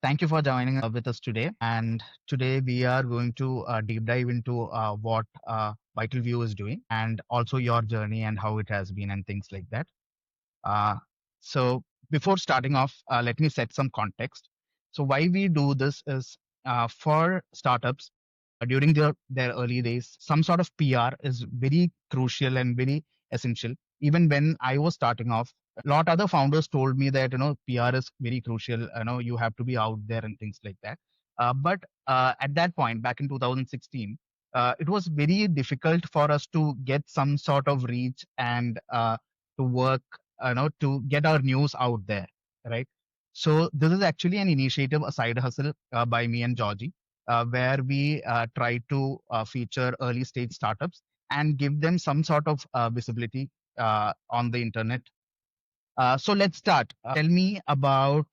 Thank you for joining with us today. And today we are going to deep dive into what VitalView is doing and also your journey and how it has been and things like that. Uh, so before starting off, let me set some context. So why we do this is for startups during their early days, some sort of PR is very crucial and very essential. Even when I was starting off, a lot other founders told me that PR is very crucial. You have to be out there and things like that. But at that point, back in 2016, it was very difficult for us to get some sort of reach and to work to get our news out there, right? So this is actually an initiative, a side hustle by me and Georgie, where we try to feature early stage startups and give them some sort of visibility on the internet. So let's start. Tell me about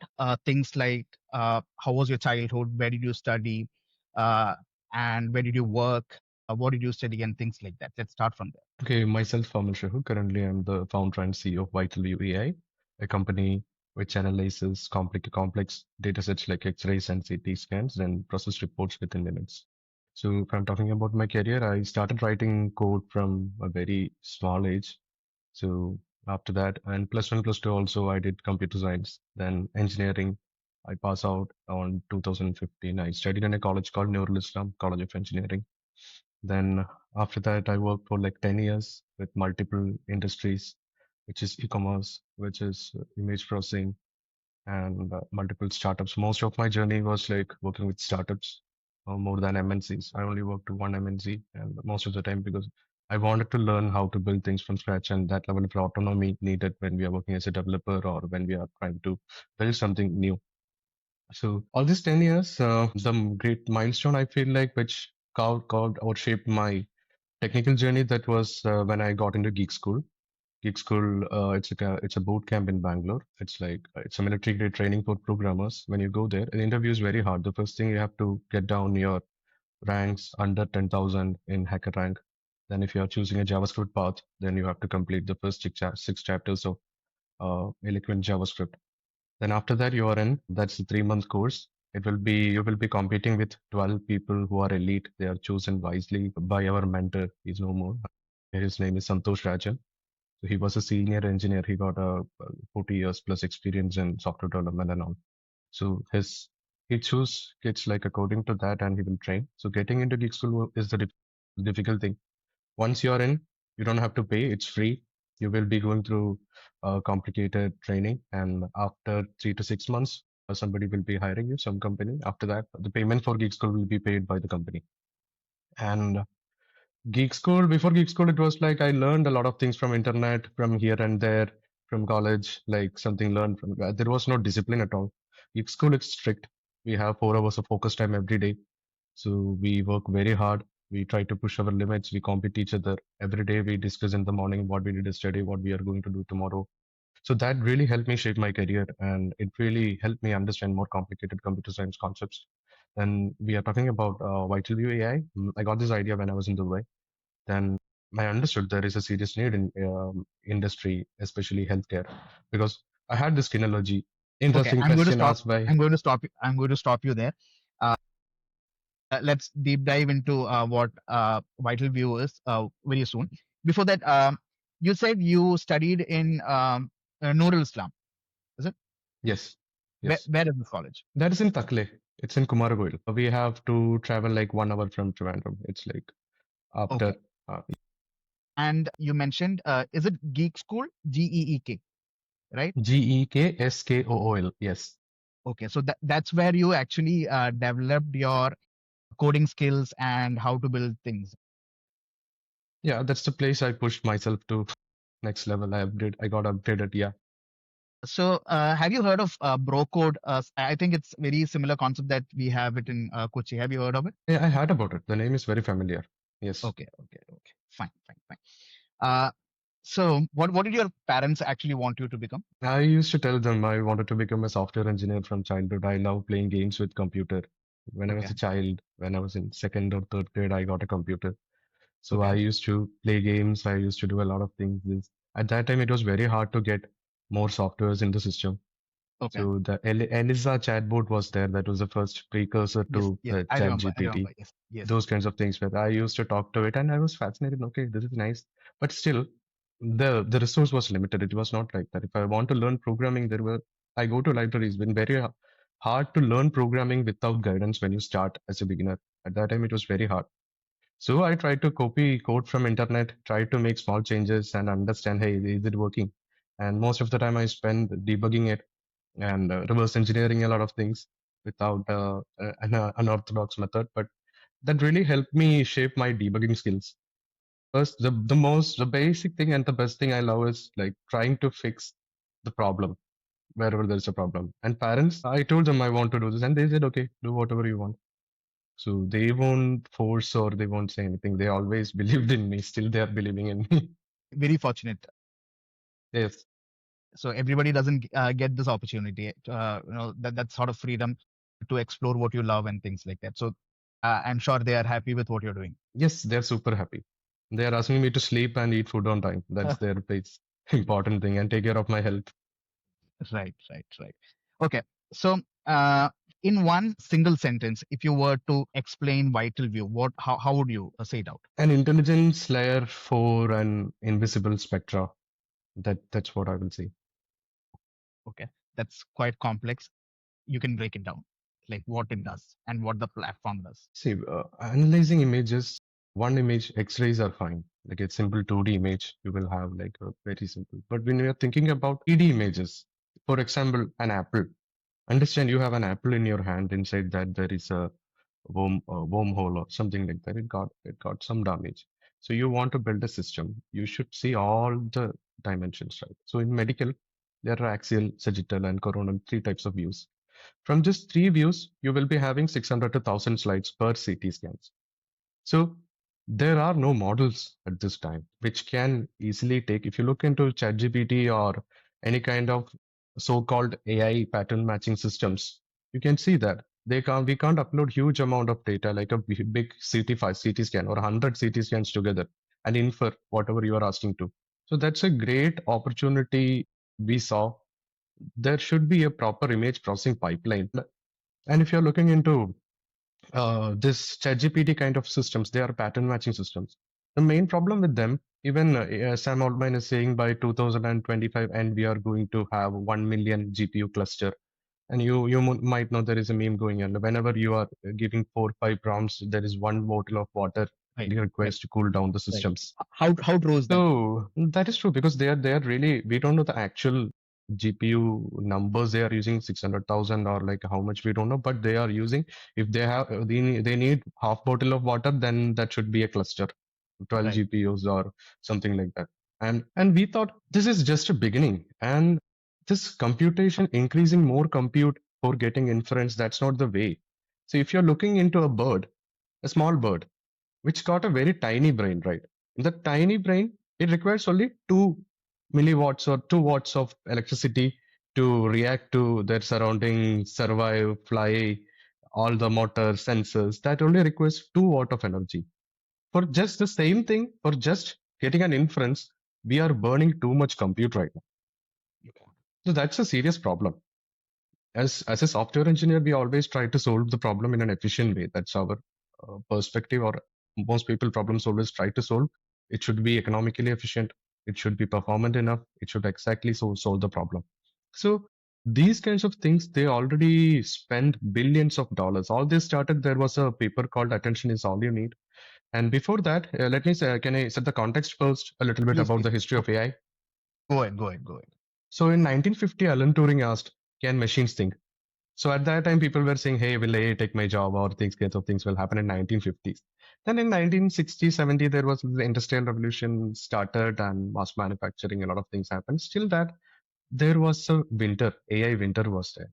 things like how was your childhood, where did you study, uh, and where did you work, what did you study, and things like that. Let's start from there. Okay, myself, Amal Shehu. Currently, I'm the founder and CEO of VitalView AI, a company which analyzes complex data sets like X-rays and CT scans and process reports within minutes. So, if I'm talking about my career, I started writing code from a very small age. So, after that, and plus one, plus two also, I did computer science. Then engineering, I passed out on 2015. I studied in a college called Nurul Islam College of Engineering. Then after that, I worked for like 10 years with multiple industries, which is e-commerce, which is image processing, and multiple startups. Most of my journey was like working with startups more than MNCs. I only worked to one MNC, and most of the time because I wanted to learn how to build things from scratch, and that level of autonomy needed when we are working as a developer or when we are trying to build something new. So all these 10 years, some great milestone I feel like which carved or shaped my technical journey, that was when I got into Geek School. Geek School, it's a boot camp in Bangalore. It's like it's a military grade training for programmers. When you go there, the interview is very hard. The first thing, you have to get down your ranks under 10,000 in hacker rank. Then if you are choosing a JavaScript path, then you have to complete the first six chapters of eloquent JavaScript. Then after that, you are in. That's a 3 month course. You will be competing with 12 people who are elite. They are chosen wisely by our mentor. He's no more. His name is Santosh Rajan. So he was a senior engineer. He got a 40 years plus experience in software development and all. So he choose kids like according to that, and he will train. So getting into Geek School is the difficult thing. Once you're in, you don't have to pay. It's free. You will be going through complicated training, and after 3 to 6 months, somebody will be hiring you, some company. After that, the payment for Geek School will be paid by the company. And Geek School, before Geek School, it was like I learned a lot of things from internet, from here and there, from college, like something learned from. There was no discipline at all. Geek School is strict. We have 4 hours of focus time every day, so we work very hard. We try to push our limits. We compete each other every day. We discuss in the morning what we did yesterday, what we are going to do tomorrow. So that really helped me shape my career, and it really helped me understand more complicated computer science concepts. And we are talking about VitalView AI. I got this idea when I was in Dubai. Then I understood there is a serious need in industry, especially healthcare, because I had this skin allergy. Okay, Interesting I'm going to question stop. asked by. I'm going to stop. I'm going to stop you there. Uh, let's deep dive into what Vital View is very soon. Before that, you said you studied in Nurul Islam, is it? Yes, Where, yes. where is this college? That is in Takle. It's in Kumaragol. We have to travel like 1 hour from Trivandrum. It's like after Okay. uh, And you mentioned, is it Geek School? GEEK, right? Geekskool. Yes. Okay. So that's where you actually developed your coding skills and how to build things. Yeah, that's the place I pushed myself to next level. I got upgraded. Yeah. So, have you heard of bro code? I think it's very similar concept that we have it in Kochi. Have you heard of it? Yeah, I heard about it. The name is very familiar. Yes. Okay. Fine. Uh, so what did your parents actually want you to become? I used to tell them I wanted to become a software engineer from childhood. I love playing games with computer. When I was Okay, a child, when I was in second or third grade, I got a computer. So I okay, used to play games. I used to do a lot of things. At that time, it was very hard to get more softwares in the system. Okay. So the Elisa chatbot was there. That was the first precursor Yes, to yes, I remember. I ChatGPT. remember. Yes, yes. Those kinds of things where I used to talk to it, and I was fascinated. Okay, this is nice, but still, the resource was limited. It was not like that. If I want to learn programming, I go to libraries. It's been very hard to learn programming without guidance when you start as a beginner. At that time, it was very hard. So I tried to copy code from internet, try to make small changes and understand, hey, is it working? And most of the time I spend debugging it and reverse engineering a lot of things without an unorthodox method. But that really helped me shape my debugging skills. First, the basic thing and the best thing I love is like trying to fix the problem wherever there's a problem. And parents, I told them I want to do this, and they said, okay, do whatever you want. So they won't force or they won't say anything. They always believed in me. Still, they are believing in me. Very fortunate. Yes. So everybody doesn't get this opportunity. That sort of freedom to explore what you love and things like that. So I'm sure they are happy with what you're doing. Yes, they're super happy. They are asking me to sleep and eat food on time. That's their base important thing and take care of my health. Right, right, right. Okay. So, uh, in one single sentence, if you were to explain Vital View, how would you say it out? An intelligence layer for an invisible spectra. That's what I will say. Okay. That's quite complex. You can break it down, like what it does and what the platform does. See, analyzing images, one image, X-rays are fine. Like a simple 2D image, you will have like a very simple. But when you are thinking about 3D images, for example, an apple. Understand you have an apple in your hand. Inside that there is a wormhole or something like that. It got some damage. So you want to build a system. You should see all the dimensions, right? So in medical, there are axial, sagittal, and coronal, three types of views. From just three views, you will be having 600 to 1000 slides per CT scans. So there are no models at this time which can easily take, if you look into ChatGPT or any kind of so-called AI pattern matching systems, you can see that we can't upload huge amount of data like a big CT scan or 100 CT scans together and infer whatever you are asking to. So that's a great opportunity we saw. There should be a proper image processing pipeline. And if you're looking into this ChatGPT kind of systems, they are pattern matching systems. The main problem with them, even Sam Altman is saying by 2025, and we are going to have 1 million GPU cluster. And you might know there is a meme going on. Whenever you are giving 4 5 prompts, there is one bottle of water Right, right, request to cool down the right. systems. How true is that? So that is true because they are really, we don't know the actual GPU numbers they are using, 600,000 or like how much we don't know, but they are using, if they need half bottle of water, then that should be a cluster, 12 Right. GPUs or something like that. And we thought this is just a beginning, and this computation, increasing more compute for getting inference, that's not the way. So if you're looking into a small bird, which got a very tiny brain, right? In the tiny brain, it requires only 2 milliwatts or 2 watts of electricity to react to their surroundings, survive, fly, all the motor sensors. That only requires 2 watt of energy. For just the same thing, for just getting an inference, we are burning too much compute right now. So that's a serious problem. As a software engineer, we always try to solve the problem in an efficient way. That's our perspective, or most people problem solvers try to solve. It should be economically efficient. It should be performant enough. It should exactly solve the problem. So these kinds of things, they already spend billions of dollars. All this started, there was a paper called Attention is All You Need. And before that, let me say, can I set the context first a little bit Please, about please. the history of AI? Go ahead. Go ahead. Go ahead. So in 1950, Alan Turing asked, can machines think? So at that time, people were saying, hey, will AI take my job, or things, kinds of things will happen in 1950s. Then in 1960, 70, there was the industrial revolution started and mass manufacturing, a lot of things happened. Still that there was a winter, AI winter was there.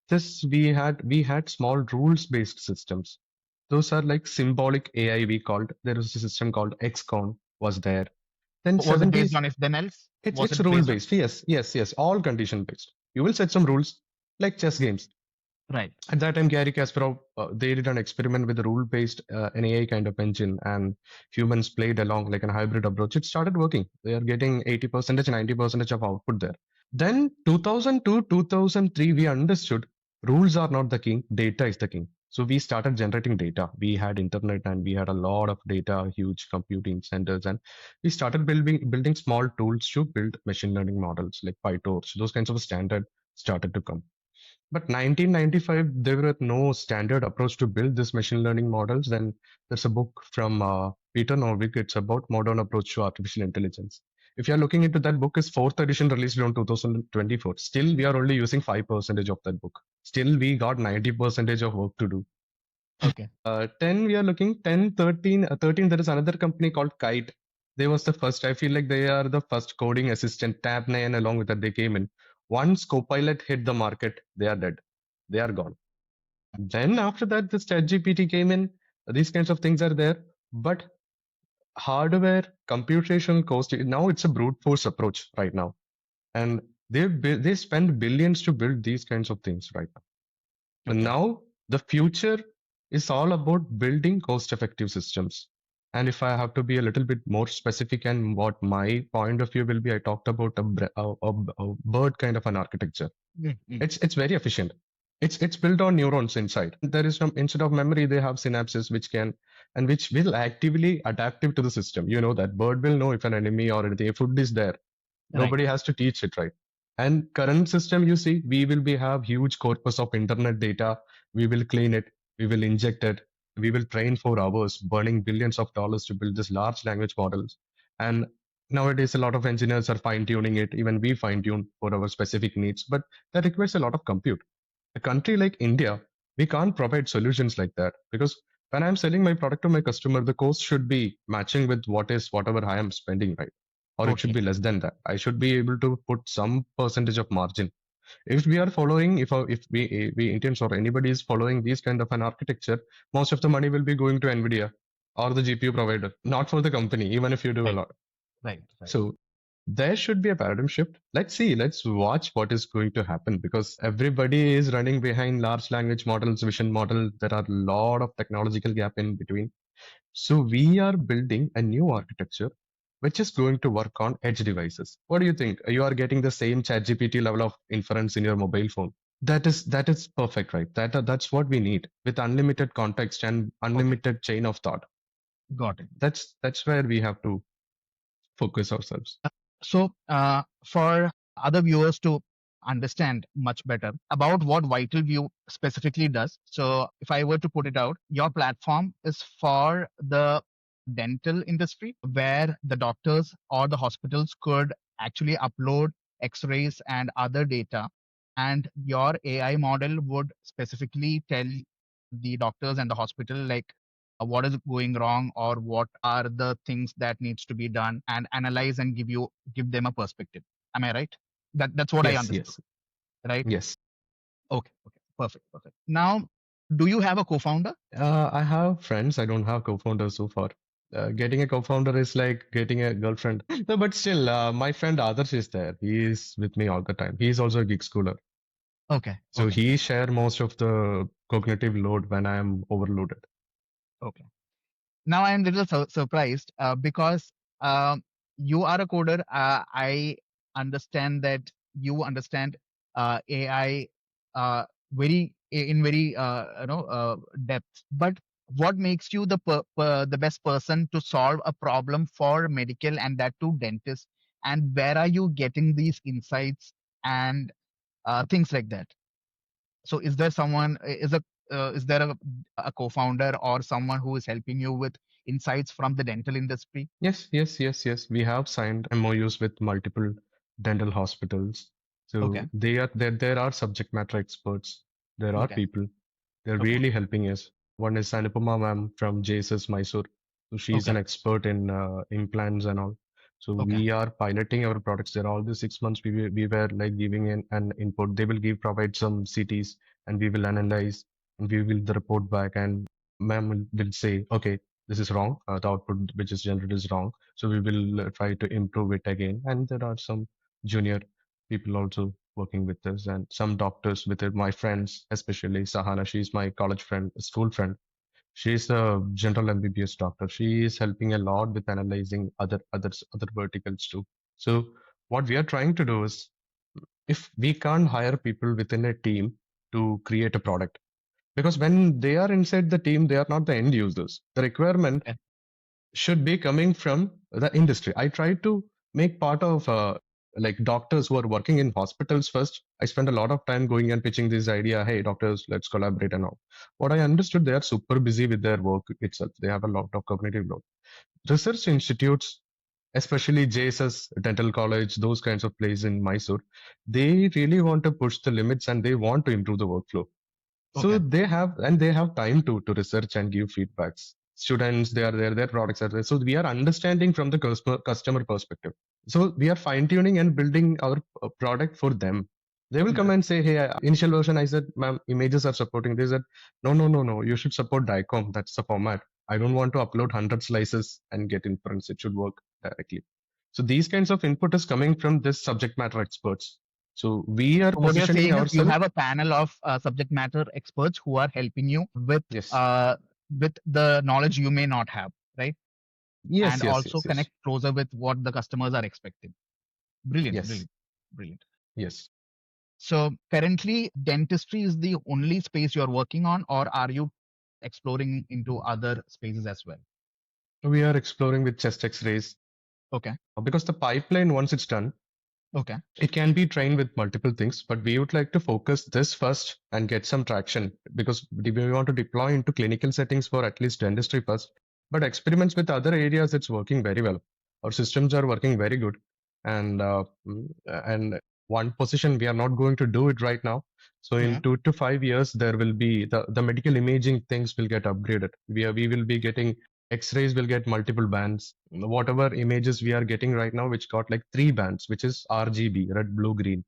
This we had small rules based systems. Those are like symbolic AI we called. There was a system called XCon was there. Then Was it based 70s, on if then else? it's Was it's it rule based on? based. Yes, yes, yes. All condition based. You will set some rules like chess games. Right. At that time, Gary Kasparov, they did an experiment with a rule-based an AI kind of engine, and humans played along like a hybrid approach. It started working. They are getting 80%, 90% of output there. Then 2002, 2003, we understood rules are not the king, data is the king. So we started generating data. We had internet and we had a lot of data, huge computing centers, and we started building small tools to build machine learning models like PyTorch. Those kinds of standard started to come. But 1995, there were no standard approach to build this machine learning models. Then there's a book from Peter Norvig. It's about modern approach to artificial intelligence. If you're looking into that book, is fourth edition released on 2024. Still, we are only using 5% of that book. Still, we got 90% of work to do. Okay. 10, we are looking 10, 13, 13. There is another company called Kite. They was the first. I feel like they are the first coding assistant. Tab 9, along with that, they came in. Once Copilot hit the market, they are dead. They are gone. Then after that, this ChatGPT came in. These kinds of things are there. But hardware, computational cost, now it's a brute force approach right now. And they spend billions to build these kinds of things right now. And Okay. now the future is all about building cost-effective systems. And if I have to be a little bit more specific and what my point of view will be, I talked about a bird kind of an architecture. Mm-hmm. It's very efficient. It's built on neurons inside. There is some instead of memory, they have synapses which can and which will actively adaptive to the system. You know that bird will know if an enemy or anything, if food is there. Right. Nobody has to teach it, right? And current system, you see, we will be have huge corpus of internet data. We will clean it. We will inject it. We will train for hours, burning billions of dollars to build this large language models. And nowadays, a lot of engineers are fine tuning it. Even we fine tune for our specific needs, but that requires a lot of compute. A country like India, we can't provide solutions like that because when I'm selling my product to my customer, the cost should be matching with whatever I am spending, right? Or it should Totally. be less than that. I should be able to put some percentage of margin. If we are following, if we Indians or anybody is following these kind of an architecture, most of the money will be going to Nvidia or the GPU provider, not for the company, even if you do a Right. lot. Right. Right. So there should be a paradigm shift. Let's see, let's watch what is going to happen because everybody is running behind large language models, vision model. There are a lot of technological gap in between. So we are building a new architecture which is going to work on edge devices. What do you think? You are getting the same ChatGPT level of inference in your mobile phone. That is perfect, right? That's what we need with unlimited context and Okay. unlimited chain of thought. Got it. That's where we have to focus ourselves. So, for other viewers to understand much better about what Vital View specifically does, so if I were to put it out, your platform is for the dental industry where the doctors or the hospitals could actually upload x-rays and other data, and your AI model would specifically tell the doctors and the hospital like what is going wrong or what are the things that needs to be done and analyze and give them a perspective. Am I right? That's what I Yes, understood, yes, right? yes. Okay, okay, perfect, perfect. Now, do you have a co-founder? I have friends. I don't have co-founders so far. Getting a co-founder is like getting a girlfriend. No, but still, my friend Adarsh is there. He is with me all the time. He is also a Geek Schooler. Okay, So okay, he share most of the cognitive load when I am overloaded. okay. Now I am a little surprised because you are a coder. I understand that you understand AI very in very depth. But what makes you the best person to solve a problem for medical and that too dentist? And where are you getting these insights and things like that? So is there someone is there a co-founder or someone who is helping you with insights from the dental industry? Yes, yes, yes, yes. We have signed MOUs with multiple dental hospitals. Okay, So there are subject matter experts. There are okay, people. They're okay, really helping us. One is Anupama ma'am from JSS Mysore. So she's an okay, expert in implants and all. So okay, we are piloting our products there. All the 6 months we were like giving an input. They will provide some CTs and we will analyze and we will the report back and ma'am will say, okay, this is wrong. The output which is generated is wrong. So we will try to improve it again. And there are some junior people also working with us and some doctors with it. My friends, especially Sahana, she's my college friend, school friend. She's a general MBBS doctor. She is helping a lot with analyzing other verticals too. So what we are trying to do is if we can't hire people within a team to create a product, because when they are inside the team, they are not the end users. The requirement Okay. should be coming from the industry. I try to make part of like doctors who are working in hospitals first. I spend a lot of time going and pitching this idea. Hey, doctors, let's collaborate and all. What I understood, they are super busy with their work itself. They have a lot of cognitive load. Research institutes, especially JSS Dental College, those kinds of places in Mysore, they really want to push the limits and they want to improve the workflow. So Okay. they have time to research and give feedbacks. Students, they are there, their products are there. So we are understanding from the customer perspective. So we are fine tuning and building our product for them. They will come Interesting. and say, hey, initial version, I said, ma'am, images are supporting. They said, no, no, no, no, you should support DICOM. That's the format. I don't want to upload 100 slices and get inference. It should work directly. So these kinds of input is coming from this subject matter experts. So we are So what you're positioning saying is you ourselves. have a panel of subject matter experts who are helping you Yes. uh, with the knowledge you may not have, right? Yes, And yes, also yes, yes, connect closer with what the customers are expecting. Brilliant, yes, brilliant, brilliant. yes. So currently, dentistry is the only space you're working on, or are you exploring into other spaces as well? We are exploring with chest X-rays Okay, because the pipeline, once it's done, okay, it can be trained with multiple things, but we would like to focus this first and get some traction because we want to deploy into clinical settings for at least dentistry first. But experiments with other areas, it's working very well. Our systems are working very good, and and one position we are not going to do it right now. So yeah, in 2 to 5 years, there will be the medical imaging things will get upgraded. We will be getting X-rays will get multiple bands. Whatever images we are getting right now, which got like 3 bands, which is RGB, red, blue, green.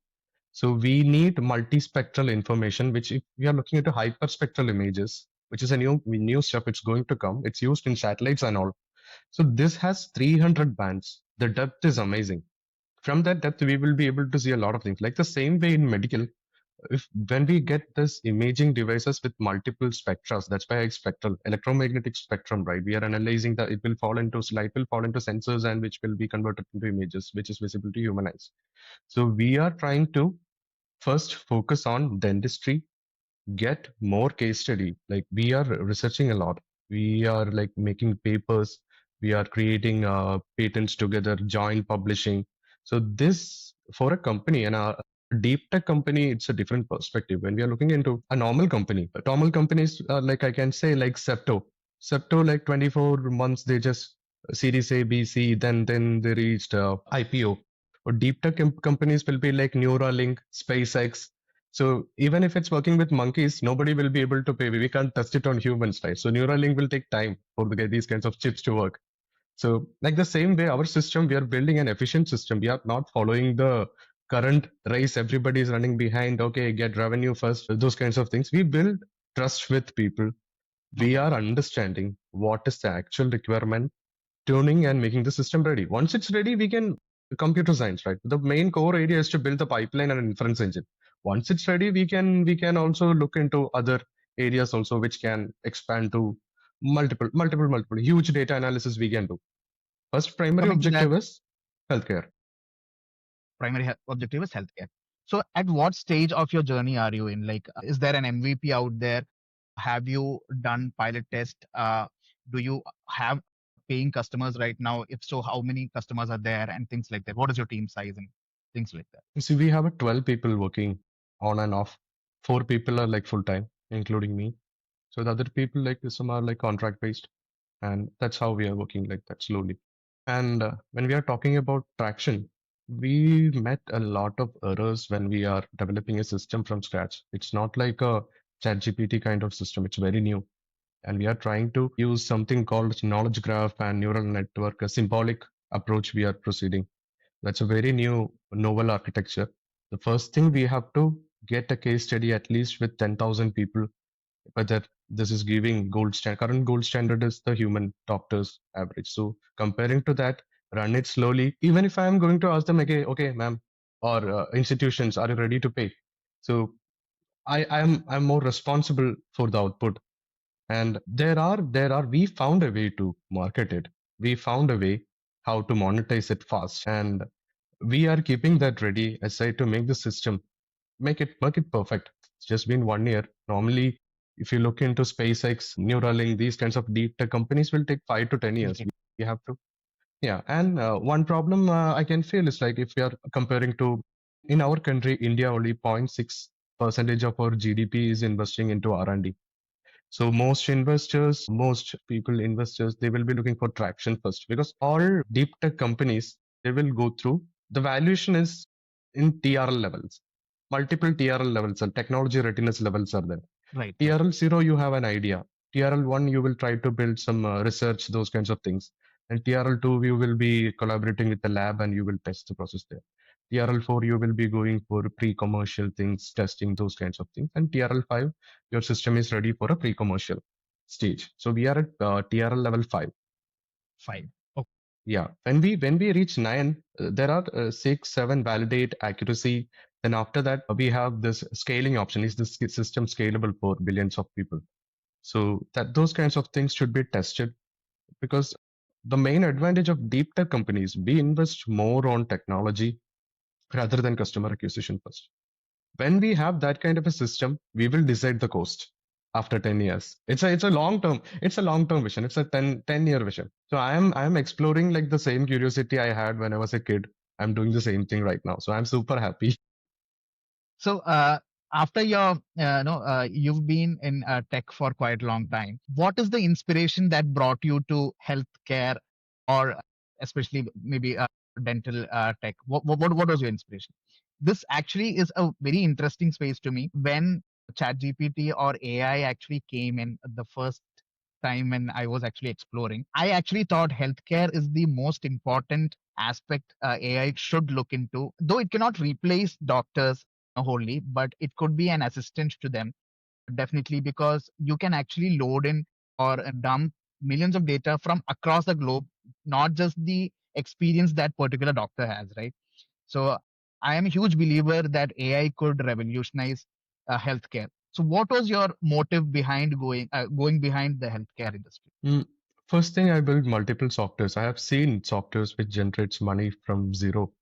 So we need multispectral information, which if we are looking at hyperspectral images, which is a new stuff, it's going to come. It's used in satellites and all. So this has 300 bands. The depth is amazing. From that depth, we will be able to see a lot of things. Like the same way in medical, if when we get this imaging devices with multiple spectra, that's why it's spectral electromagnetic spectrum, right? We are analyzing that it will fall into light will fall into sensors and which will be converted into images which is visible to human eyes. So we are trying to first focus on dentistry, get more case study. Like we are researching a lot. We are like making papers. We are creating patents together, joint publishing. So this for a company and a deep tech company, it's a different perspective. When we are looking into a normal company, normal companies like I can say like Septo like 24 months they just Series A, B, C, then they reached IPO. Or deep tech companies will be like Neuralink, SpaceX, so even if it's working with monkeys, nobody will be able to pay. We can't test it on humans, right? So Neuralink will take time for these kinds of chips to work. So like the same way, our system, we are building an efficient system. We are not following the current race. Everybody is running behind. Okay, get revenue first. Those kinds of things. We build trust with people. We okay. are understanding what is the actual requirement, tuning and making the system ready. Once it's ready, we can computer science, right? The main core area is to build the pipeline and an inference engine. Once it's ready, we can also look into other areas also which can expand to multiple huge data analysis we can do. First primary Coming to that, objective is healthcare. objective is healthcare. So, at what stage of your journey are you in? Like, is there an MVP out there? Have you done pilot test? Do you have paying customers right now? If so, how many customers are there and things like that? What is your team size and things like that? You see, we have a 12 people working on and off. 4 people are like full time, including me. So the other people like some are like contract based, and that's how we are working like that slowly. And when we are talking about traction, we met a lot of errors when we are developing a system from scratch. It's not like a ChatGPT kind of system. It's very new. And we are trying to use something called knowledge graph and neural network, a symbolic approach we are proceeding. That's a very new novel architecture. The first thing we have to get a case study at least with 10,000 people, whether this is giving gold standard. Current gold standard is the human doctors average. So comparing to that, run it slowly. Even if I am going to ask them again, okay, ma'am, or institutions, are you ready to pay? So I'm more responsible for the output. And we found a way to market it. We found a way how to monetize it fast. And We are keeping that ready aside to make the system, make it perfect. It's just been 1 year. Normally, if you look into SpaceX, Neuralink, these kinds of deep tech companies will take 5 to 10 years. We have to, yeah. And one problem I can feel is like if we are comparing to in our country, India, only 0.6 percentage of our GDP is investing into R&D. So most investors, most people investors, they will be looking for traction first because all deep tech companies, they will go through the valuation is in TRL levels, multiple TRL levels and technology readiness levels are there. Right, right. TRL 0, you have an idea. TRL 1, you will try to build some research, those kinds of things. And TRL 2, you will be collaborating with the lab and you will test the process there. TRL 4, you will be going for pre-commercial things, testing those kinds of things. And TRL 5, your system is ready for a pre-commercial stage. So we are at TRL level 5. 5. Okay. Yeah. When we reach 9, there are 6, 7 validate accuracy. Then after that, we have this scaling option. Is this system scalable for billions of people? So that those kinds of things should be tested because the main advantage of deep tech companies, we invest more on technology rather than customer acquisition first. When we have that kind of a system, we will decide the cost after 10 years. It's a long term vision. It's a 10 year vision. So I am exploring like the same curiosity I had when I was a kid. I'm doing the same thing right now. So I'm super happy. So, after your, you've been in tech for quite a long time. What is the inspiration that brought you to healthcare, or especially maybe dental tech? What was your inspiration? This actually is a very interesting space to me. When ChatGPT or AI actually came in the first time when I was actually exploring, I actually thought healthcare is the most important aspect AI should look into. Though it cannot replace doctors wholly, but it could be an assistant to them, definitely, because you can actually load in or dump millions of data from across the globe, not just the experience that particular doctor has, right? So I am a huge believer that AI could revolutionize healthcare. So what was your motive behind going behind the healthcare industry? Mm, First thing, I build multiple softwares. I have seen softwares which generates money from zero.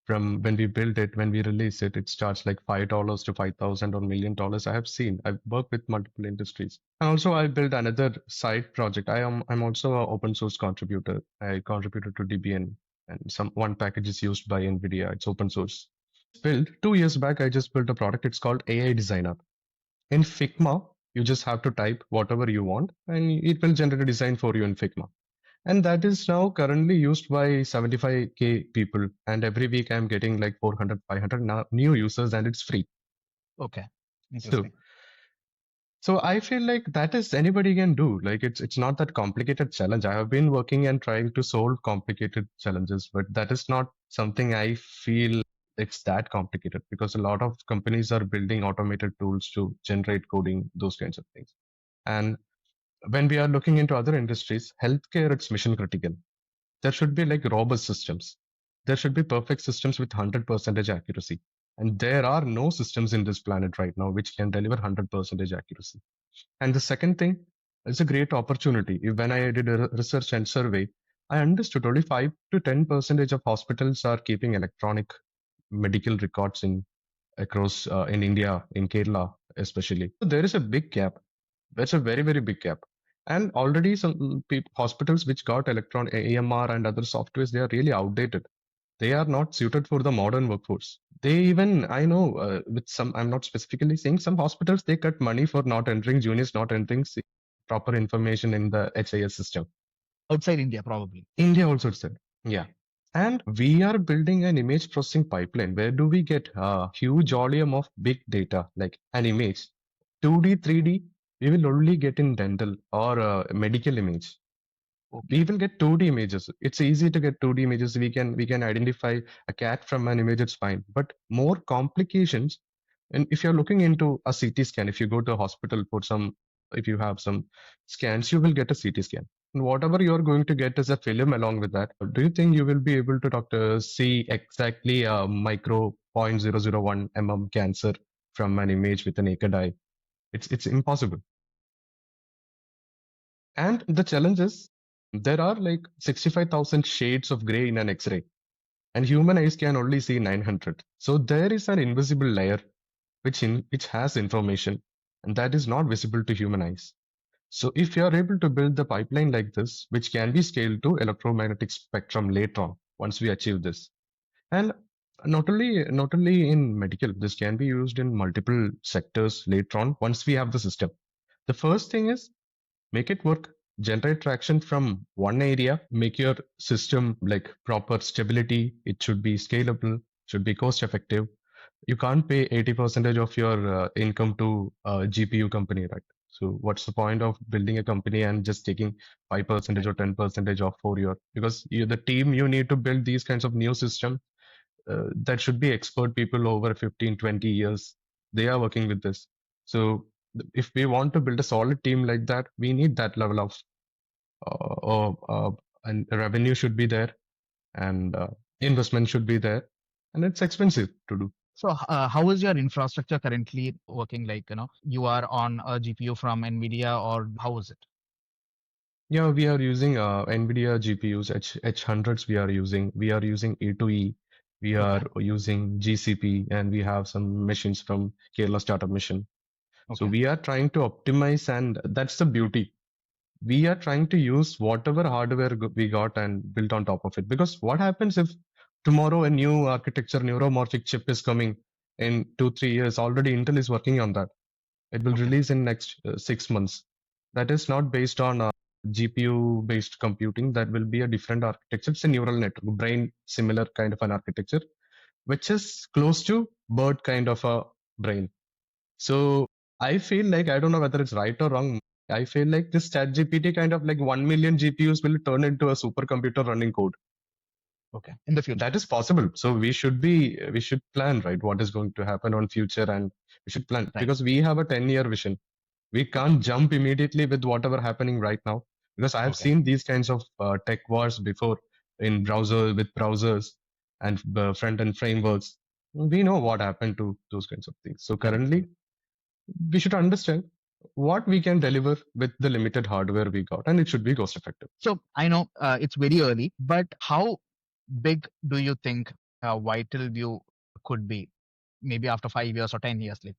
From when we build it, when we release it, it starts like $5 to 5,000 or $1 million. I have seen. I've worked with multiple industries, and also I built another side project. I'm also an open source contributor. I contributed to Debian, and some one package is used by NVIDIA. It's open source. Built 2 years back. I just built a product. It's called AI Designer. In Figma, you just have to type whatever you want, and it will generate a design for you in Figma. And that is now currently used by 75K people. And every week I'm getting like 400, 500 new users and it's free. Okay, So, interesting. so I feel like that is anybody can do. Like it's not that complicated challenge. I have been working and trying to solve complicated challenges, but that is not something I feel it's that complicated because a lot of companies are building automated tools to generate coding, those kinds of things. And when we are looking into other industries, healthcare, it's mission critical. There should be like robust systems. There should be perfect systems with 100% accuracy. And there are no systems in this planet right now which can deliver 100% accuracy. And the second thing is a great opportunity. When I did a research and survey, I understood only 5 to 10% of hospitals are keeping electronic medical records in across in India, in Kerala especially. So there is a big gap. That's a very, very big gap. And already some hospitals which got electron AMR and other softwares, they are really outdated. They are not suited for the modern workforce. They even, I know, with some, I'm not specifically saying some hospitals, they cut money for not entering juniors, not entering proper information in the HIS system. Outside India, probably. India also said, yeah. And we are building an image processing pipeline. Where do we get a huge volume of big data, like an image, 2D, 3D? We will only get in dental or medical image. Okay. We will get 2D images. It's easy to get 2D images. We can identify a cat from an image. It's fine. But more complications. And if you're looking into a CT scan, if you go to a hospital for some, if you have some scans, you will get a CT scan. And whatever you're going to get is a film along with that. Do you think you will be able to doctor see exactly a micro 0.001 mm cancer from an image with a naked eye? It's impossible. And the challenge is there are like 65,000 shades of gray in an X-ray. and human eyes can only see 900. So there is an invisible layer which has information, and that is not visible to human eyes. So if you are able to build the pipeline like this, which can be scaled to electromagnetic spectrum later on, once we achieve this, and not only in medical, this can be used in multiple sectors later on once we have the system. The first thing is make it work, generate traction from one area, make your system like proper stability. It should be scalable, should be cost effective. You can't pay 80% of your income to a GPU company, right? So what's the point of building a company and just taking 5% Right. or 10% off for your, because the team you need to build these kinds of new system, that should be expert people over 15, 20 years. They are working with this. So if we want to build a solid team like that, we need that level of and revenue should be there, and investment should be there, and it's expensive to do. So, how is your infrastructure currently working? Like, you are on a GPU from NVIDIA, or how is it? Yeah, we are using NVIDIA GPUs, H100s we are using A2E, we are Okay. using GCP, and we have some machines from Kerala Startup Mission. So Okay. we are trying to optimize, and that's the beauty. We are trying to use whatever hardware we got and built on top of it. Because what happens if tomorrow a new architecture, neuromorphic chip is coming in 2, 3 years? Already Intel is working on that. It will Okay. release in next 6 months. That is not based on GPU based computing. That will be a different architecture. It's a neural network, brain similar kind of an architecture, which is close to bird kind of a brain. So I feel like, I don't know whether it's right or wrong. I feel like this chat GPT kind of like 1 million GPUs will turn into a supercomputer running code. Okay. In the future. That is possible. So we should plan, right? What is going to happen on future, and we should plan Right. because we have a 10-year vision. We can't jump immediately with whatever happening right now, because I have Okay. seen these kinds of tech wars before in browsers and front end frameworks. We know what happened to those kinds of things. So Correct. currently we should understand what we can deliver with the limited hardware we got, and it should be cost effective. So I know it's very early, but how big do you think Vital View could be? Maybe after 5 years or 10 years, like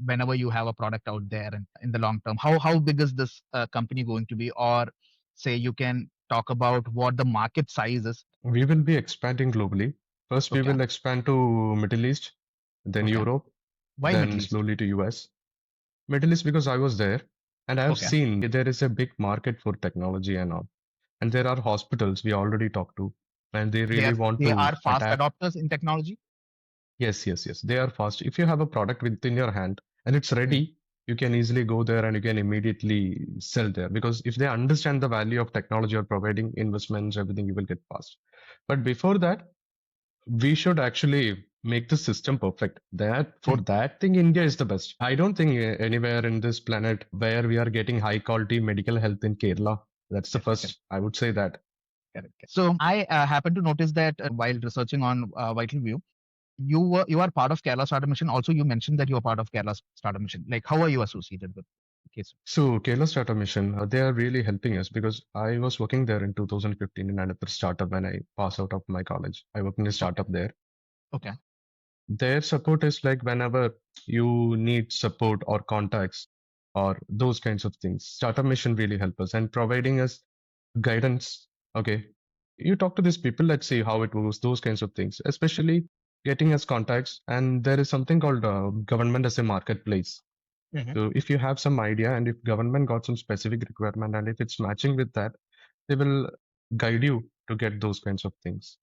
whenever you have a product out there and in the long term, how big is this company going to be? Or say you can talk about what the market size is. We will be expanding globally. First, we Okay. will expand to Middle East, then Okay. Europe, Why Middle then East? slowly to US. Middle East because I was there and I have Okay. seen there is a big market for technology and all. And there are hospitals we already talked to, and they They really are want they to are fast attack. adopters in technology. Yes, yes, yes. They are fast. If you have a product within your hand and it's Mhm. ready, you can easily go there and you can immediately sell there. Because if they understand the value of technology you're providing, investments, everything, you will get fast. But before that, we should actually make the system perfect. That for Mhm. that thing, India is the best. I don't think anywhere in this planet where we are getting high quality medical health in Kerala. That's the Correct, correct, first. I would say that. correct. So I happen to notice that while researching on Vital View, you are part of Kerala Startup Mission. Also, you mentioned that you are part of Kerala Startup Mission. Like, how are you associated with the case? So Kerala Startup Mission, they are really helping us because I was working there in 2015 in another startup when I passed out of my college. I worked in a Okay, startup there. okay. Their support is like whenever you need support or contacts or those kinds of things. Startup Mission really help us and providing us guidance. Okay, you talk to these people, let's see how it goes, those kinds of things, especially getting us contacts. And there is something called government as a marketplace. Mhm. So if you have some idea and if government got some specific requirement and if it's matching with that, they will guide you to get those kinds of things.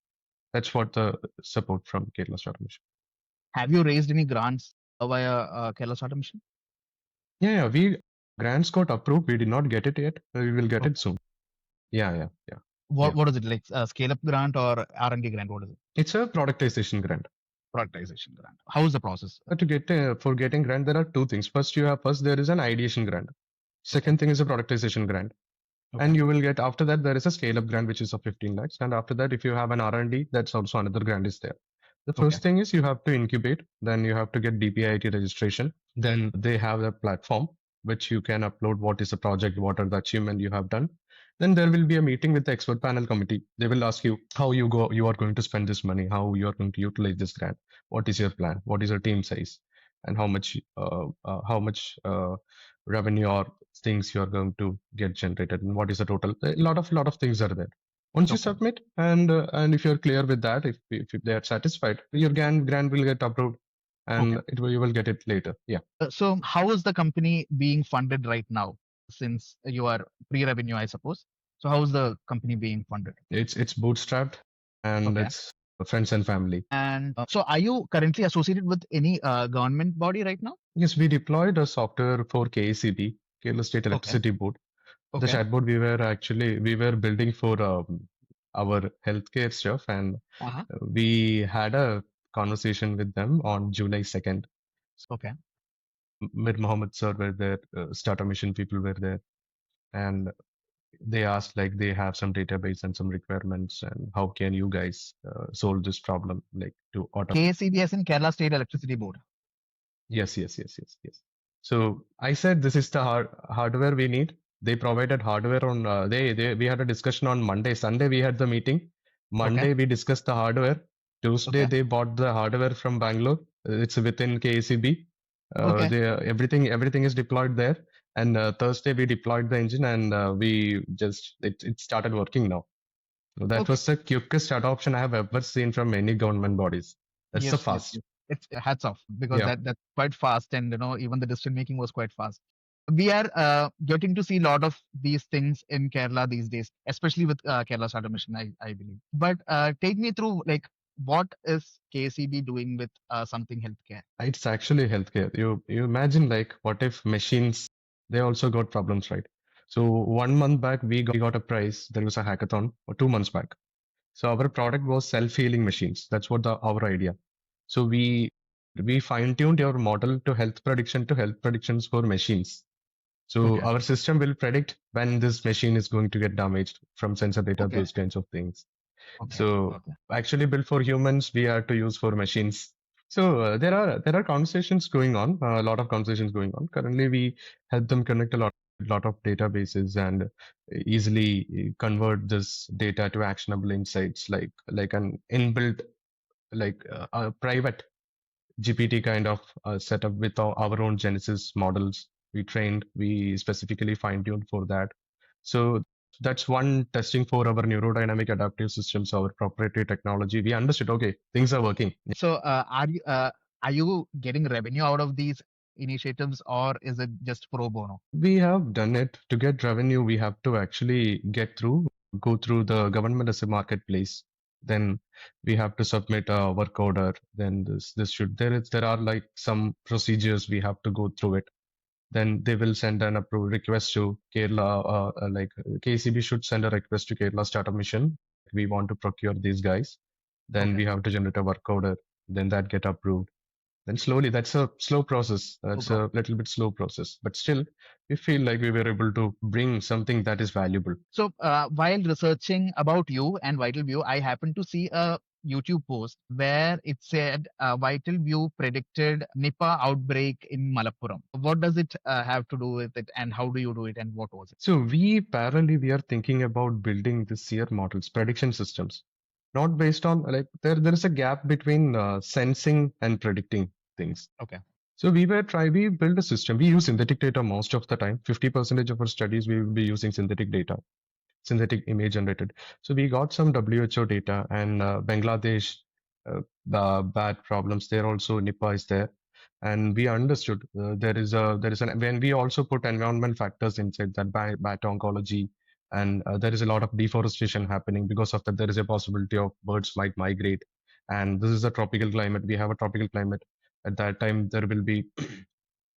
That's what the support from Kerala Startup Mission. Have you raised any grants via Kerala Startup Mission? Yeah, we grants got approved. We did not get it yet. We will get it Okay. soon. Yeah. What Yeah. what is it like? A scale up grant or R&D grant? What is it? It's a productization grant. Productization grant. How is the process? To get for getting grant, there are two things. First there is an ideation grant. Okay, Second thing is a productization grant. okay, And you will get after that there is a scale up grant which is of 15 lakhs. And after that, if you have an R&D, that's also another grant is there. The okay, first thing is you have to incubate, then you have to get DPIIT registration. Then they have a platform which you can upload what is the project, what are the achievement you have done. Then there will be a meeting with the expert panel committee. They will ask you how you are going to spend this money, how you are going to utilize this grant, what is your plan, what is your team size, and how much revenue or things you are going to get generated, and what is the total. A lot of things are there. Once you Okay. submit, and if you're clear with that, if they are satisfied, your grant will get approved, Okay. and you will get it later. Yeah. So how is the company being funded right now? Since you are pre-revenue, I suppose. So how is the company being funded? It's bootstrapped, and Okay. it's friends and family. And so are you currently associated with any government body right now? Yes, we deployed a software for KECB, Kerala State Okay. Electricity Board. The Okay. chatbot we were building for our healthcare stuff, and Uh-huh. we had a conversation with them on July 2nd. Okay. Mir Mohammed sir were there, Startup Mission people were there, and they asked like they have some database and some requirements, and how can you guys solve this problem like to automate. KCBS in Kerala State Electricity Board. Yes, yes, yes, yes, yes. So I said this is the hardware we need. They provided hardware on they we had a discussion on Monday. Sunday we had the meeting. Okay. Monday we discussed the hardware. Tuesday Okay. they bought the hardware from Bangalore. It's within KACB. Okay. Everything is deployed there. And Thursday we deployed the engine, and we just it started working now. So that Okay. was the quickest adoption I have ever seen from any government bodies. That's so Yes, yes, fast. yes. It's hats off because Yeah. that's quite fast, and even the decision making was quite fast. We are getting to see a lot of these things in Kerala these days, especially with Kerala Startup Mission, I believe. But take me through like what is KCB doing with something healthcare? It's actually healthcare. You imagine like what if machines they also got problems, right? So 1 month back we got a prize. There was a hackathon, or 2 months back. So our product was self-healing machines. That's what our idea. So we fine-tuned your model to health predictions for machines. So Okay, our system will predict when this machine is going to get damaged from sensor data, okay, those kinds of things. okay, So okay. actually built for humans, we are to use for machines. So there are conversations going on, a lot of conversations going on. Currently, we help them connect a lot of databases and easily convert this data to actionable insights, like an inbuilt, like a private GPT kind of setup with our own Genesis models. We specifically fine tuned for that. So that's one testing for our neurodynamic adaptive systems, our proprietary technology. We understood, okay, things are working. So are you getting revenue out of these initiatives, or is it just pro bono? We have done it. To get revenue. We have to actually go through the government as a marketplace. Then we have to submit a work order. Then there are like some procedures we have to go through it. Then they will send an approve request to Kerala, like KCB should send a request to Kerala Startup Mission. We want to procure these guys. Then Okay. we have to generate a work order. Then that get approved. Then slowly, that's a slow process. No That's a problem. little bit slow process, but still, we feel like we were able to bring something that is valuable. So while researching about you and VitalView, I happened to see a YouTube post where it said VitalView predicted Nipah outbreak in Malappuram. What does it have to do with it, and how do you do it, and what was it? So we are thinking about building the SEER models, prediction systems, not based on like there is a gap between sensing and predicting things. Okay. So we build a system. We use synthetic data most of the time. 50% of our studies we will be using synthetic data, synthetic image generated. So we got some WHO data, and Bangladesh, bad problems there. Also Nipah is there, and we understood there is an when we also put environment factors inside that bat oncology, and there is a lot of deforestation happening. Because of that, there is a possibility of birds might migrate, and this is a tropical climate. We have a tropical climate. At that time, there will be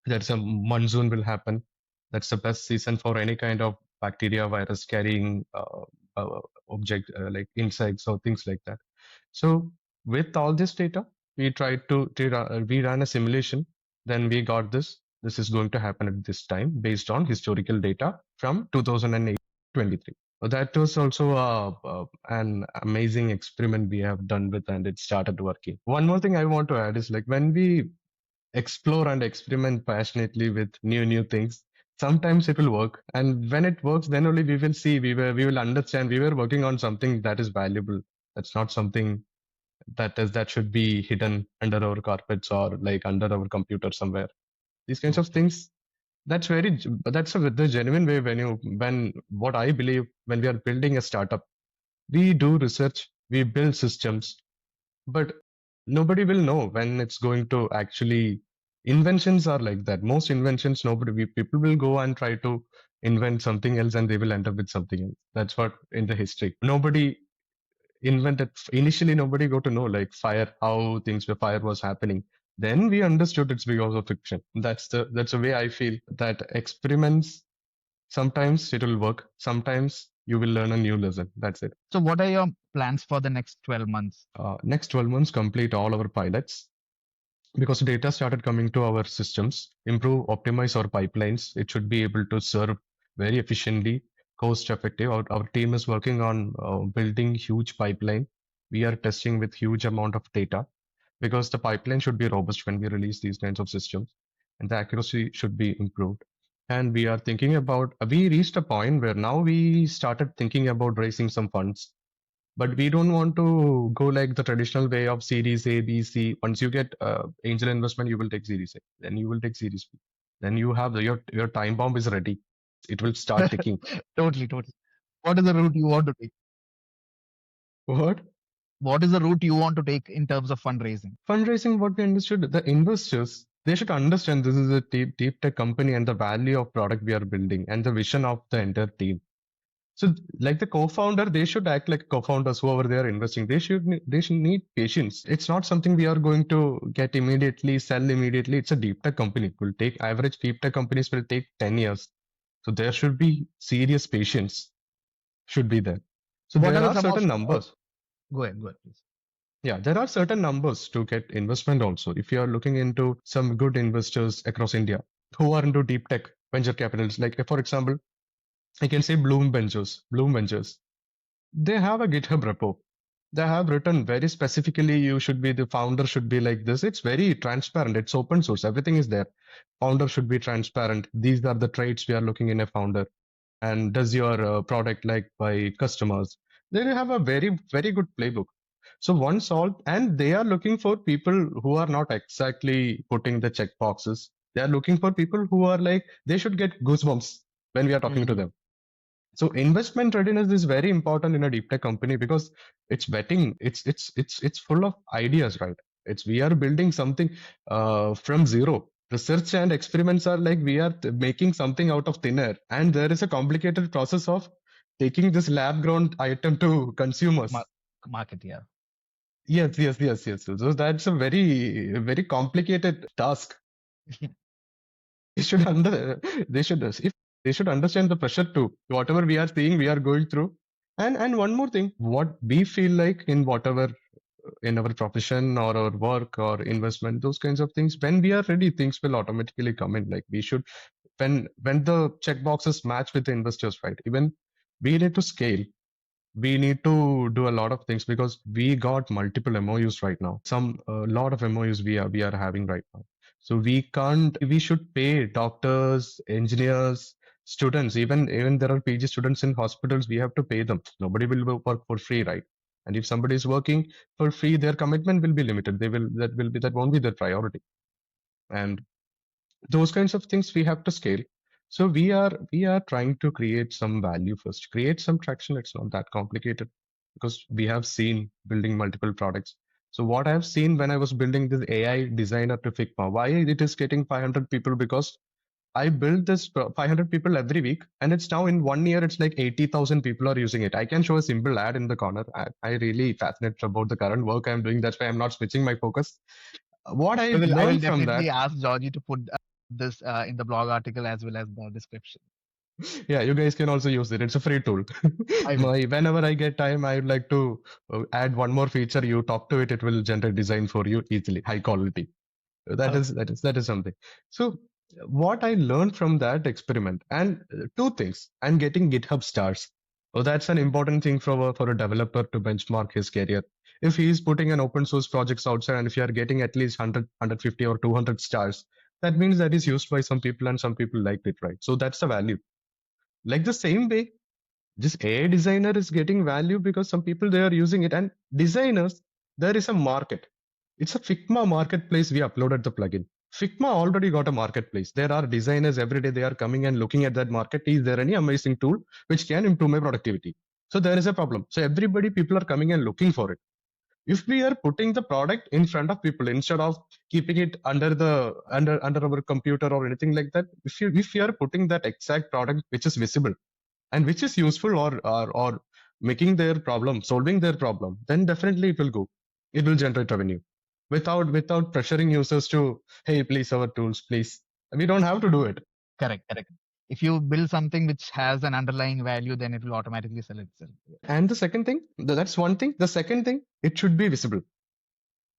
there's a monsoon will happen. That's the best season for any kind of bacteria, virus carrying object, like insects or things like that. So with all this data, we tried we ran a simulation. Then we got this. This is going to happen at this time based on historical data from 2008 23. That was also an amazing experiment we have done with, and it started working. One more thing I want to add is like when we explore and experiment passionately with new things, Sometimes it will work, and when it works, then only we will see, we will understand we were working on something that is valuable. That's not something that should be hidden under our carpets or like under our computer somewhere. These kinds True, of true. things. The genuine way when what I believe when we are building a startup, we do research, we build systems, but nobody will know when it's going to actually. Inventions are like that. Most inventions, people will go and try to invent something else, and they will end up with something else. That's what in the history. Nobody invented initially. Nobody got to know like fire, how things were fire was happening. Then we understood it's because of fiction. That's the way I feel that experiments. Sometimes it will work. Sometimes you will learn a new lesson. That's it. So, what are your plans for the next 12 months? Next 12 months, complete all our pilots because data started coming to our systems, improve, optimize our pipelines. It should be able to serve very efficiently, cost effective. Our team is working on building huge pipeline. We are testing with huge amount of data because the pipeline should be robust when we release these kinds of systems, and the accuracy should be improved. And we are thinking about, we reached a point where now we started thinking about raising some funds, but we don't want to go like the traditional way of series A, B, C. Once you get angel investment, you will take series A, then you will take series B, then you have your time bomb is ready. It will start ticking. Totally, totally. What is the route you want to take? What? What is the route you want to take in terms of fundraising? Fundraising, what we understood, the investors, they should understand this is a deep tech company and the value of product we are building and the vision of the entire team. So, like the co-founder, they should act like co-founders. Whoever they are investing, they should need patience. It's not something we are going to get immediately, sell immediately. It's a deep tech company. It will take average deep tech companies will take 10 years. So there should be serious patience. Should be there. So What there are are some of, certain numbers. go ahead, please. Yeah, there are certain numbers to get investment also. If you are looking into some good investors across India who are into deep tech venture capitals, like for example, I can say Bloom Ventures. They have a GitHub repo. They have written very specifically, you should be the founder should be like this. It's very transparent. It's open source. Everything is there. Founder should be transparent. These are the traits we are looking in a founder. And does your product like by customers? They have a very good playbook. So once all, and they are looking for people who are not exactly putting the check boxes. They are looking for people who are like, they should get goosebumps when we are talking to Mhm. them. So investment readiness is very important in a deep tech company because it's vetting. It's full of ideas, right? It's we are building something from zero. Research and experiments are like we are making something out of thin air, and there is a complicated process of taking this lab grown item to consumers. Mar- Market, yeah. Yes. So that's a very complicated task. They should under they should if they should understand the pressure too. Whatever we are seeing, we are going through. And one more thing, what we feel like in whatever in our profession or our work or investment, those kinds of things, when we are ready, things will automatically come in. Like we should when the check boxes match with the investors, right? Even we need to scale, we need to do a lot of things because we got multiple MOUs right now. Some a lot of MOUs we are having right now. So we can't. We should pay doctors, engineers, students. Even there are PG students in hospitals. We have to pay them. Nobody will work for free, right? And if somebody is working for free, their commitment will be limited. That won't be their priority. And those kinds of things we have to scale. So we are trying to create some value first, create some traction. It's not that complicated because we have seen building multiple products. So what I have seen when I was building this AI designer to Figma, why it is getting 500 people, because I build this 500 people every week, and it's now in 1 year it's like 80,000 people are using it. I can show a simple ad in the corner. I really fascinated about the current work I'm doing. That's why I'm not switching my focus. What I I will learned from that. definitely ask Georgie to put this in the blog article as well as the description. Yeah, you guys can also use it. It's a free tool. I will. Whenever I get time, I would like to add one more feature. You talk to it, it will generate design for you easily, high quality. That Okay. is something. So what I learned from that experiment, and two things, and getting GitHub stars. Oh, that's an important thing for a developer to benchmark his career. If he is putting an open source projects outside, and if you are getting at least 100, 150 or 200 stars, that means that is used by some people and some people liked it, right? So that's the value. Like the same way, this AI designer is getting value because some people they are using it, and designers, there is a market. It's a Figma marketplace. We uploaded the plugin. Figma already got a marketplace. There are designers every day. They are coming and looking at that market. Is there any amazing tool which can improve my productivity? So there is a problem. So everybody, people are coming and looking for it. If we are putting the product in front of people instead of keeping it under our computer or anything like that, if you are putting that exact product which is visible and which is useful or making their problem, solving their problem, then definitely it will go. It will generate revenue without pressuring users to, hey, please our tools, please. We don't have to do it. Correct, correct. If you build something which has an underlying value, then it will automatically sell itself. And the second thing, that's one thing. The second thing, it should be visible.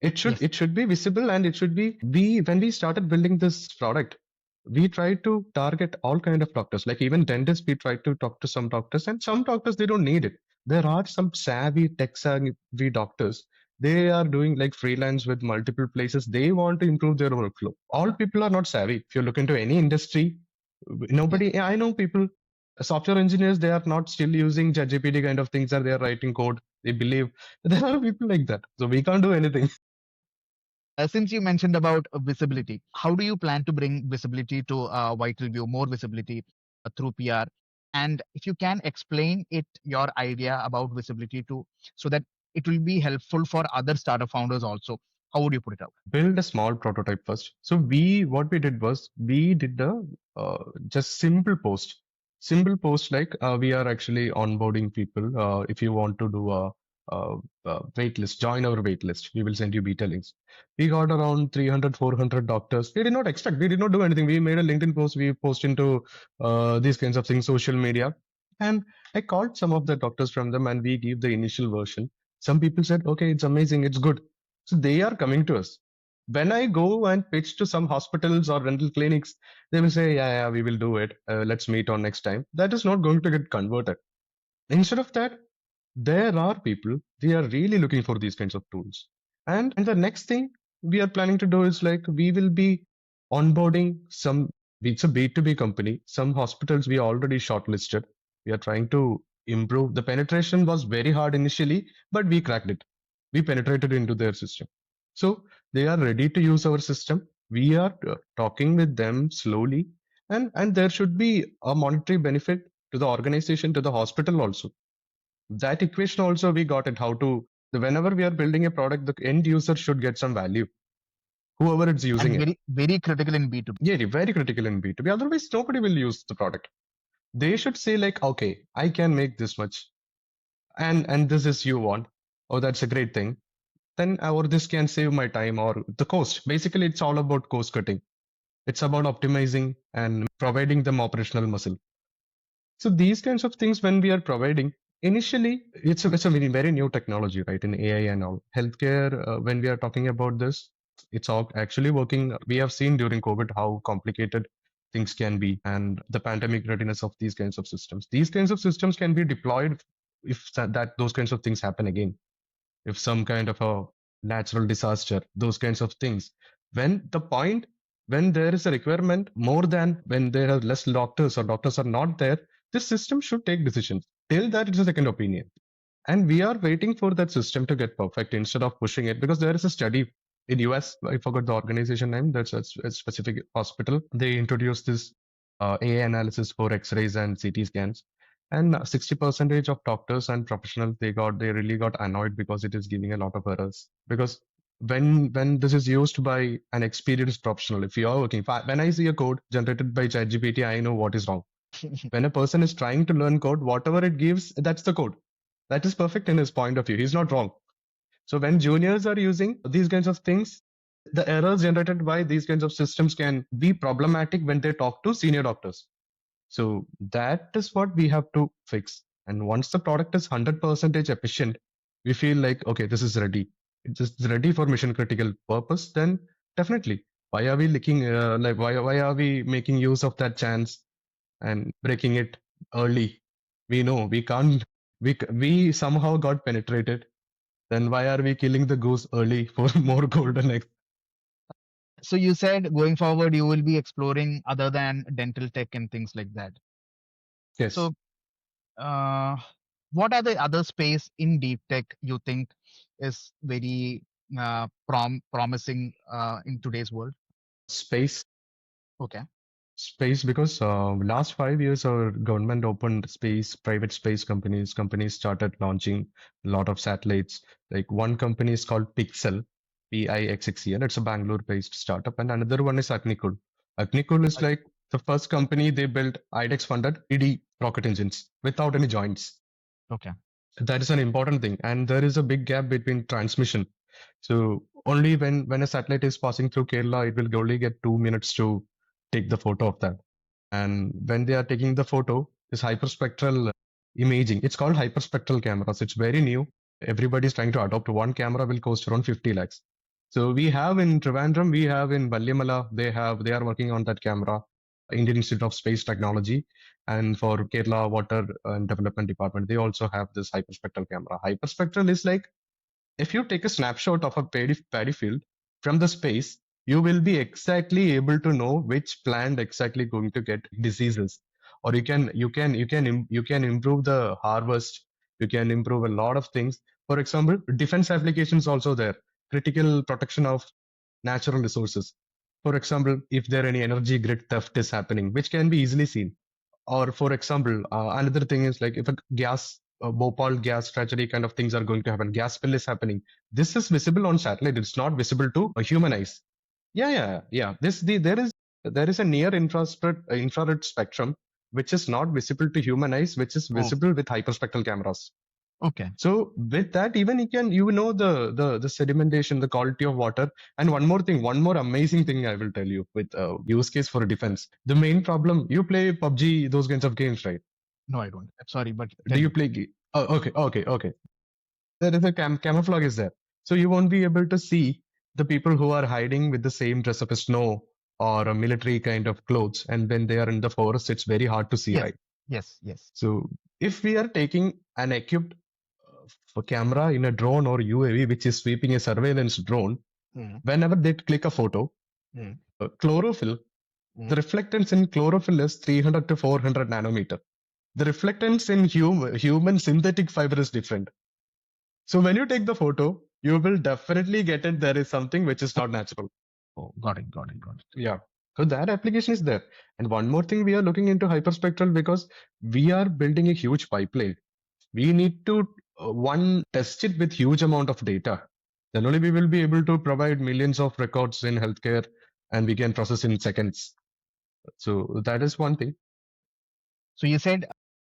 It should Yes. it should be visible, and it should be we when we started building this product, we tried to target all kind of doctors. Like even dentists, we tried to talk to some doctors, and some doctors they don't need it. There are some savvy tech savvy doctors. They are doing like freelance with multiple places. They want to improve their workflow. All people are not savvy. If you look into any industry, Yeah. nobody. I know people, software engineers. They are not still using ChatGPT kind of things, or they are writing code. They believe there are people like that. So we can't do anything. Since you mentioned about visibility, how do you plan to bring visibility to VitalView, more visibility through PR? And if you can explain it, your idea about visibility to, so that it will be helpful for other startup founders also. How would you put it out? Build a small prototype first. So what we did was we did a just simple post like we are actually onboarding people. If you want to do a wait list, join our wait list. We will send you beta links. We got around 300, 400 doctors. We did not expect. We did not do anything. We made a LinkedIn post. We post into these kinds of things, social media, and I called some of the doctors from them, and we gave the initial version. Some people said, "Okay, it's amazing. It's good." So they are coming to us. When I go and pitch to some hospitals or rental clinics, they will say, yeah, yeah, we will do it. Let's meet on next time. That is not going to get converted. Instead of that, there are people, they are really looking for these kinds of tools. And the next thing we are planning to do is like, we will be onboarding some, it's a B2B company. Some hospitals we already shortlisted. We are trying to improve. The penetration was very hard initially, but we cracked it. We penetrated into their system. So they are ready to use our system. We are talking with them slowly, and there should be a monetary benefit to the organization, to the hospital also. That equation also we got it how to, whenever we are building a product, the end user should get some value, whoever is using And it. very, very critical in B2B. Yeah, very critical in B2B. Otherwise, nobody will use the product. They should say like, okay, I can make this much, and this is you want. Oh, that's a great thing. Then or this can save my time or the cost. Basically, it's all about cost cutting. It's about optimizing and providing them operational muscle. So these kinds of things when we are providing, initially it's a very new technology, right? In AI and all. Healthcare, when we are talking about this, it's all actually working. We have seen during COVID how complicated things can be and the pandemic readiness of these kinds of systems. These kinds of systems can be deployed if those kinds of things happen again, if some kind of a natural disaster, those kinds of things. When there is a requirement more than when there are less doctors or doctors are not there, this system should take decisions. Till that, it's a second opinion. And we are waiting for that system to get perfect instead of pushing it because there is a study in US. I forgot the organization name. That's a specific hospital. They introduced this AI analysis for X-rays and CT scans, and 60% of doctors and professionals they really got annoyed because it is giving a lot of errors. Because when this is used by an experienced professional, if you are working, when I see a code generated by ChatGPT, I know what is wrong. When a person is trying to learn code, whatever it gives, that's the code. That is perfect in his point of view. He's not wrong. So when juniors are using these kinds of things, the errors generated by these kinds of systems can be problematic when they talk to senior doctors. So that is what we have to fix. And once the product is 100% efficient, we feel like, okay, this is ready. It's just ready for mission critical purpose. Then definitely, why are we looking like why are we making use of that chance and breaking it early? We know we can't. We somehow got penetrated. Then why are we killing the goose early for more golden eggs? So you said going forward you will be exploring other than dental tech and things like that. Yes. So uh, what are the other space in deep tech you think is very promising in today's world? Space. Okay. Space, because last 5 years our government opened space, private space companies started launching a lot of satellites. Like one company is called Pixel, Pixel. It's a Bangalore-based startup, and another one is Agnikul. Agnikul is Right. like the first company. They built IDEX-funded 3D rocket engines without any joints. Okay. That is an important thing, and there is a big gap between transmission. So only when a satellite is passing through Kerala, it will only get 2 minutes to take the photo of that. And when they are taking the photo, this hyperspectral imaging, it's called hyperspectral cameras. It's very new. Everybody is trying to adopt. One camera will cost around 50 lakhs. So we have in Trivandrum, we have in Ballyamala, they are working on that camera, Indian Institute of Space Technology. And for Kerala Water and Development Department, they also have this hyperspectral camera. Hyperspectral is like if you take a snapshot of a paddy field from the space, you will be exactly able to know which plant exactly going to get diseases, or you can improve the harvest. You can improve a lot of things. For example, defense applications also there. Critical protection of natural resources. For example, if there any energy grid theft is happening, which can be easily seen, or for example, another thing is like if a Bhopal gas tragedy kind of things are going to happen, gas spill is happening. This is visible on satellite. It's not visible to a human eyes. Yeah. There is a near infrared spectrum which is not visible to human eyes, which is Oh, visible with hyperspectral cameras. okay. So with that, even you know the sedimentation, the quality of water, and one more thing, one more amazing thing I will tell you with use case for defense. The main problem, you play PUBG, those kinds of games, right? No, I don't. Sorry, but Do tell you me. play? Oh, okay. There is a camouflage is there, so you won't be able to see the people who are hiding with the same dress of a snow or a military kind of clothes, and when they are in the forest, it's very hard to see, Yes. right? Yes. Yes. So if we are taking an equipped for camera in a drone or UAV, which is sweeping a surveillance drone, Mm, whenever they click a photo, mm, chlorophyll, the mm. reflectance in chlorophyll is 300 to 400 nanometer. The reflectance in human synthetic fiber is different. So when you take the photo, you will definitely get it. There is something which is not natural. Oh, got it. Got it. Got it. Yeah. So that application is there. And one more thing, we are looking into hyperspectral because we are building a huge pipeline. We need to one test it with huge amount of data. Then only we will be able to provide millions of records in healthcare, and we can process in seconds. So that is one thing. So you said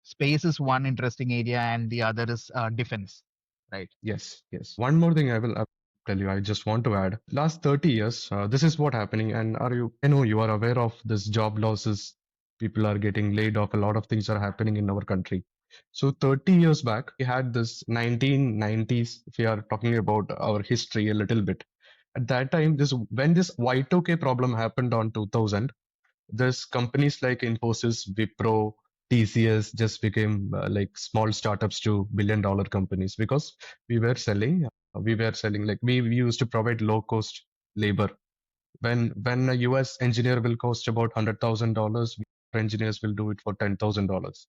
space is one interesting area and the other is defense, right? Yes. One more thing I will tell you. I just want to add. Last 30 years, this is what happening. And are you? I know you are aware of this job losses. People are getting laid off. A lot of things are happening in our country. So 30 years back, we had this 1990s. If we are talking about our history a little bit, at that time, this when this Y2K problem happened on 2000, there's companies like Infosys, Wipro, TCS just became like small startups to billion-dollar companies because we were selling like we used to provide low cost labor. When a US engineer will cost about $100,000, engineers will do it for $10,000.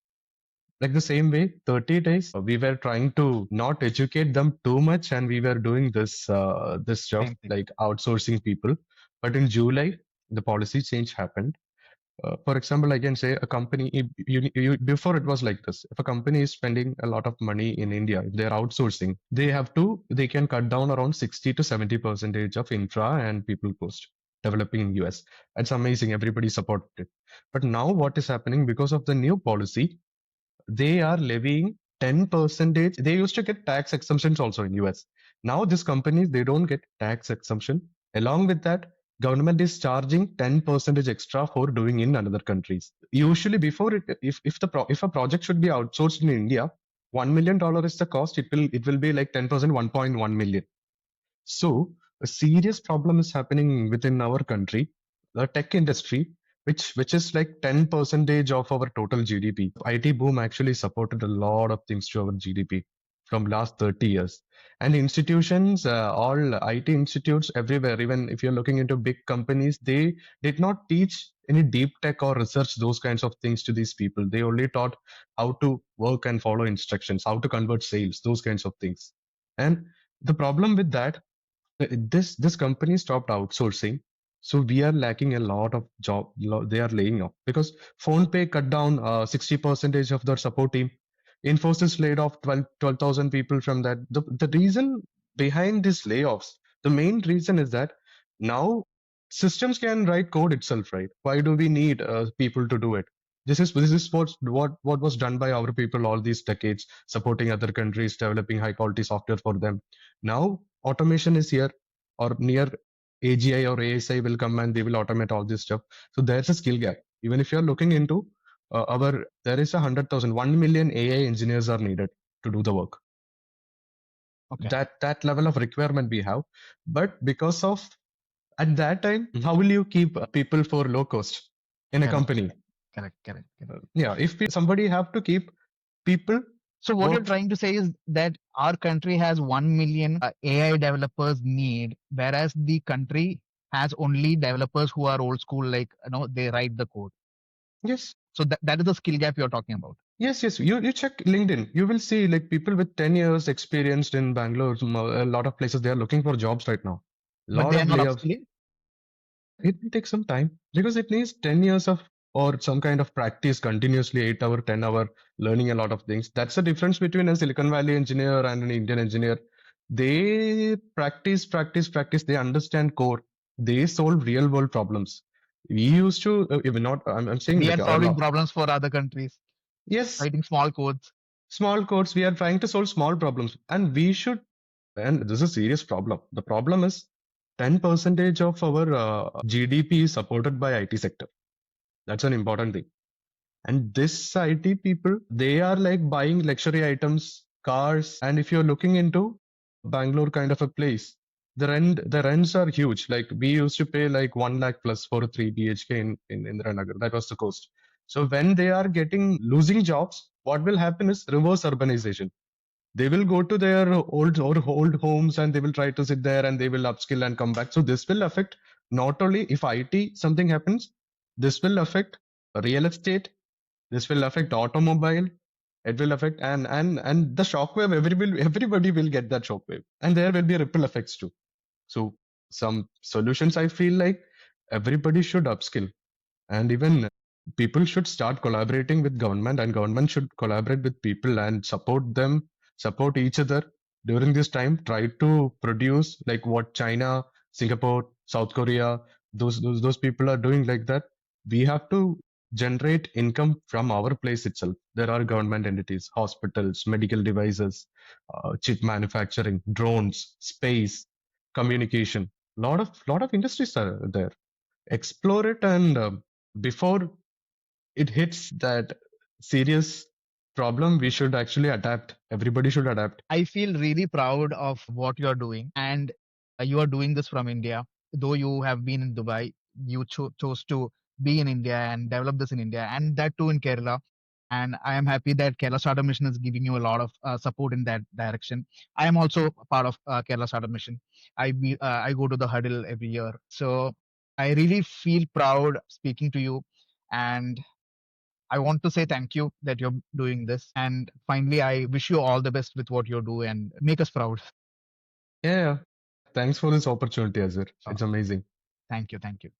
Like the same way, 30 days, we were trying to not educate them too much, and we were doing this job Same thing. like outsourcing people. But in July, the policy change happened. For example, I can say a company, before it was like this. If a company is spending a lot of money in India, if they're outsourcing, they can cut down around 60 to 70 percentage of infra and people cost developing in US. It's amazing. Everybody supported it. But now what is happening because of the new policy, they are levying 10 percentage. They used to get tax exemptions also in US. Now these companies, they don't get tax exemption. Along with that, government is charging 10 percentage extra for doing in another countries. Usually before it, if a project should be outsourced in India, $1 million is the cost. It will be like 10%, 1.1 million. So a serious problem is happening within our country, the tech industry, which is like 10 percentage of our total GDP. IT boom actually supported a lot of things to our GDP from last 30 years. And institutions, all IT institutes everywhere, even if you're looking into big companies, they did not teach any deep tech or research those kinds of things to these people. They only taught how to work and follow instructions, how to convert sales, those kinds of things. And the problem with that, this company stopped outsourcing, so we are lacking a lot of job. They are laying off because PhonePe cut down 60 percentage of their support team. Infosys laid off 12,000 people from that. The reason behind these layoffs, the main reason is that now systems can write code itself, right? Why do we need people to do it? This is what was done by our people all these decades, supporting other countries, developing high quality software for them. Now automation is here, or near AGI or ASI will come and they will automate all this stuff. So there's a skill gap. Even if you're looking into there is 100,000, 1 million AI engineers are needed to do the work. Okay. That level of requirement we have, but because of at that time, how will you keep people for low cost in a Correct. company? Correct. Yeah, if somebody have to keep people So what you're work. trying to say is that our country has 1 million AI developers need, whereas the country has only developers who are old school, like, they write the code. Yes. So that is the skill gap you're talking about. Yes. You check LinkedIn. You will see like people with 10 years experienced in Bangalore. A lot of places they are looking for jobs right now. But Lot they are of not layoffs. upskilling. It will take some time because it needs 10 years of or some kind of practice continuously, 8 hour, 10 hour, learning a lot of things. That's the difference between a Silicon Valley engineer and an Indian engineer. They practice. They understand core. They solve real world problems. We used to, even not, I'm saying We like are a solving lot. problems for other countries, Yes, writing small codes. small codes. We are trying to solve small problems and we should, and this is a serious problem. The problem is 10 percentage of our GDP is supported by IT sector. That's an important thing. And this IT people, they are like buying luxury items, cars. And if you're looking into Bangalore kind of a place, the rents are huge. Like we used to pay like 1 lakh plus for a 3 BHK in Indiranagar. That was the cost. So when they are getting losing jobs, what will happen is reverse urbanization. They will go to their old homes and they will try to sit there and they will upskill and come back. So this will affect not only if IT something happens, this will affect real estate, this will affect automobile, it will affect and the shockwave. Everybody will get that shockwave, and there will be ripple effects too. So some solutions I feel like everybody should upskill, and even people should start collaborating with government, and government should collaborate with people and support them, support each other during this time. Try to produce like what China, Singapore, South Korea, those people are doing like that. We have to generate income from our place itself. There are government entities, hospitals, medical devices, chip manufacturing, drones, space, communication. Lot of industries are there. Explore it, and before it hits that serious problem, we should actually adapt. Everybody should adapt. I feel really proud of what you're doing, and you are doing this from India. Though you have been in Dubai, you chose to be in India and develop this in India, and that too in Kerala. And I am happy that Kerala Startup Mission is giving you a lot of support in that direction. I am also a part of Kerala Startup Mission. I go to the huddle every year, so I really feel proud speaking to you, and I want to say thank you that you're doing this. And finally, I wish you all the best with what you do and make us proud. Yeah. Thanks for this opportunity, Azir. Uh, It's amazing. Thank you. Thank you.